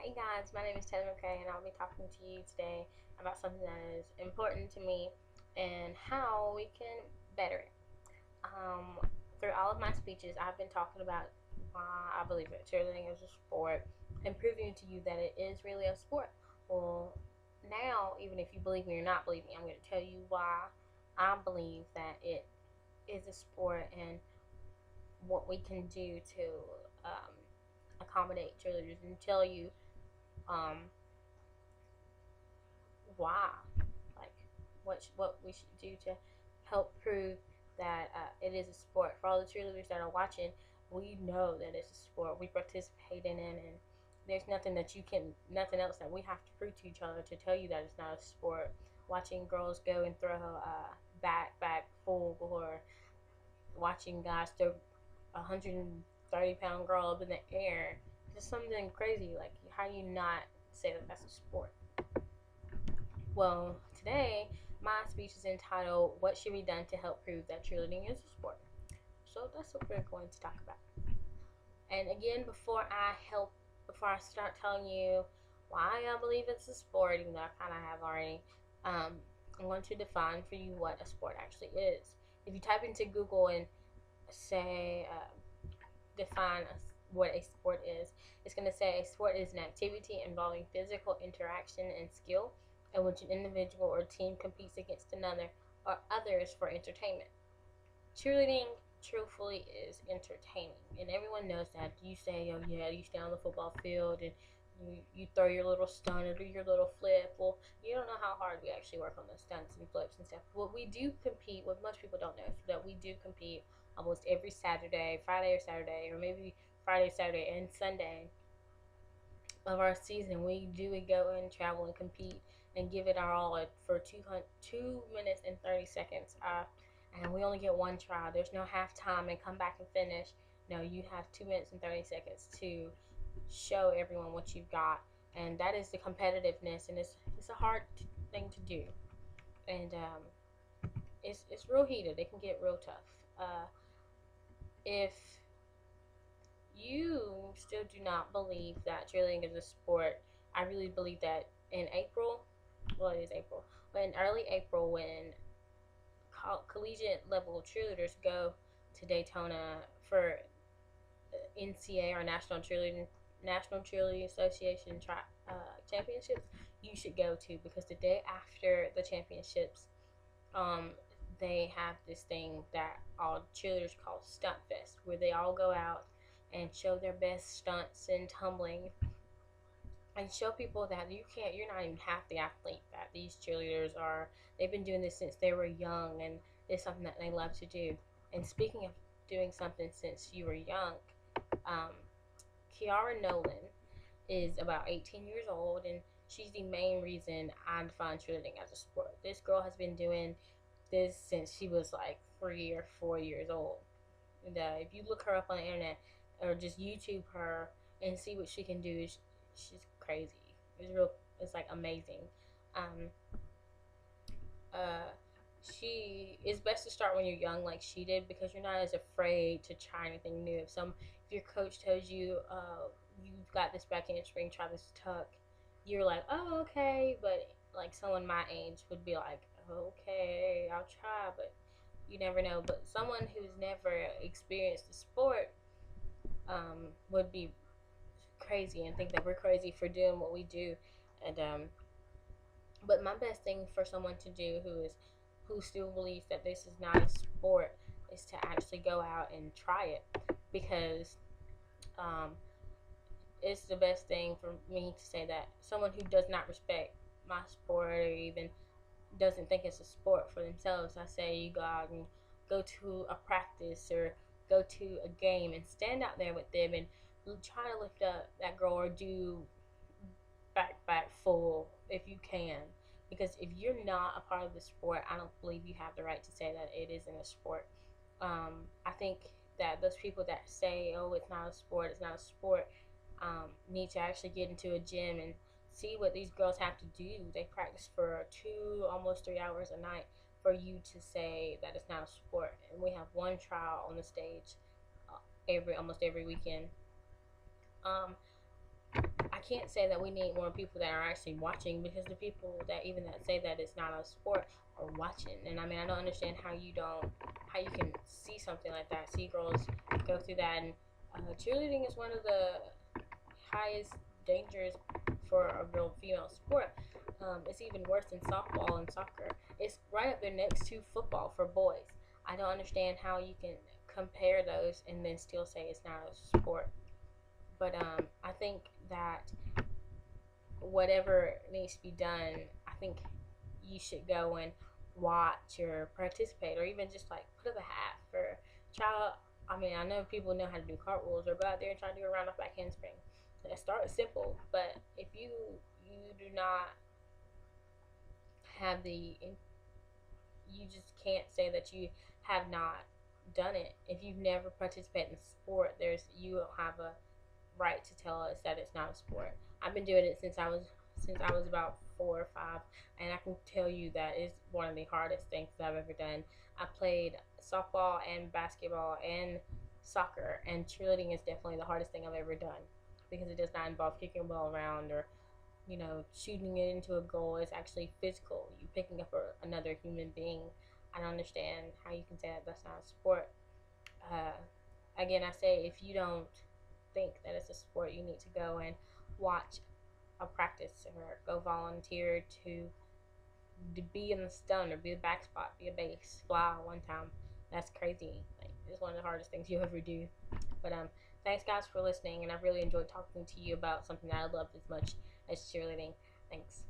Hey guys, my name is Taylor McCray, and I'll be talking to you today about something that is important to me and how we can better it. Um, Through all of my speeches, I've been talking about why I believe that cheerleading is a sport and proving to you that it is really a sport. Well, now, even if you believe me or not believe me, I'm going to tell you why I believe that it is a sport and what we can do to um, accommodate cheerleaders and tell you um, why, like what we should do to help prove that it is a sport. For all the cheerleaders that are watching, we know that it's a sport. We participate in it, and there's nothing else that we have to prove to each other to tell you that it's not a sport. Watching girls go and throw back full, or watching guys throw 130-pound girl up in the air, just something crazy. Like, how do you not say that that's a sport? Well, today my speech is entitled "What Should Be Done to Help Prove That Cheerleading is a Sport." So that's what we're going to talk about. And again, before I start telling you why I believe it's a sport, even though I kind of have already, I'm going to define for you what a sport actually is. If you type into Google and say define what a sport is, it's going to say a sport is an activity involving physical interaction and skill in which an individual or team competes against another or others for entertainment. Cheerleading truthfully is entertaining, and everyone knows that. You say, oh yeah, you stay on the football field and you throw your little stunt or do your little flip. Well, you don't know how hard we actually work on those stunts and flips and stuff. What we do compete, what most people don't know, is that we do compete almost every Saturday, Friday or Saturday, or maybe Friday, Saturday, and Sunday of our season. We do go and travel and compete and give it our all for 2 minutes and 30 seconds. And we only get one try. There's no halftime and come back and finish. No, you have 2 minutes and 30 seconds to show everyone what you've got, and that is the competitiveness. And it's a hard thing to do, and it's real heated. It can get real tough. If you still do not believe that cheerleading is a sport, I really believe that in April, well, it is April, but in early April, when collegiate level cheerleaders go to Daytona for NCA, or National Cheerleading Association championships, you should go to, because the day after the championships, um, they have this thing that all cheerleaders call Stunt Fest, where they all go out and show their best stunts and tumbling, and show people that you're not even half the athlete that these cheerleaders are. They've been doing this since they were young, and it's something that they love to do. And speaking of doing something since you were young, um, Kiara Nolan is about 18 years old, and she's the main reason I define cheerleading as a sport. This girl has been doing this since she was like 3 or 4 years old. And if you look her up on the internet or just YouTube her and see what she can do, she's crazy. It's like amazing. Um, uh, it's best to start when you're young, like she did, because you're not as afraid to try anything new. If your coach tells you, you've got this back handspring, try this tuck, you're like, oh, okay. But like someone my age would be like, okay, I'll try, but you never know. But someone who's never experienced the sport would be crazy and think that we're crazy for doing what we do. And but my best thing for someone to do who still believes that this is not a sport is to actually go out and try it, because um, it's the best thing for me to say that someone who does not respect my sport, or even doesn't think it's a sport for themselves, I say you go out and go to a practice or go to a game and stand out there with them and try to lift up that girl, or do back full if you can. Because if you're not a part of the sport, I don't believe you have the right to say that it isn't a sport. I think that those people that say, oh, it's not a sport, it's not a sport, need to actually get into a gym and see what these girls have to do. They practice for almost 3 hours a night for you to say that it's not a sport. And we have one trial on the stage almost every weekend. I can't say that we need more people that are actually watching, because the people that even that say that it's not a sport are watching. And I mean, I don't understand how you can see something like that, see girls go through that. And cheerleading is one of the highest dangers for a real female sport. It's even worse than softball and soccer. It's right up there next to football for boys. I don't understand how you can compare those and then still say it's not a sport. But I think that whatever needs to be done, I think you should go and watch or participate, or even just like put up a hat for child. I mean, I know people know how to do cartwheels or go out there and try to do a round off back handspring. So start simple, but if you do not have the, you just can't say that you have not done it. If you've never participated in sport, you don't have a right to tell us that it's not a sport. I've been doing it since I was about 4 or 5, and I can tell you that it's one of the hardest things that I've ever done. I played softball and basketball and soccer, and cheerleading is definitely the hardest thing I've ever done, because it does not involve kicking a ball around or shooting it into a goal. It's actually physical. You picking up another human being. I don't understand how you can say that that's not a sport. Uh, Again, I say, if you don't think that it's a sport, you need to go and watch a practice or go volunteer to be in the stun or be a back spot, be a base, fly one time. That's crazy. Like, it's one of the hardest things you'll ever do. But thanks guys for listening, and I've really enjoyed talking to you about something that I love as much as cheerleading. Thanks.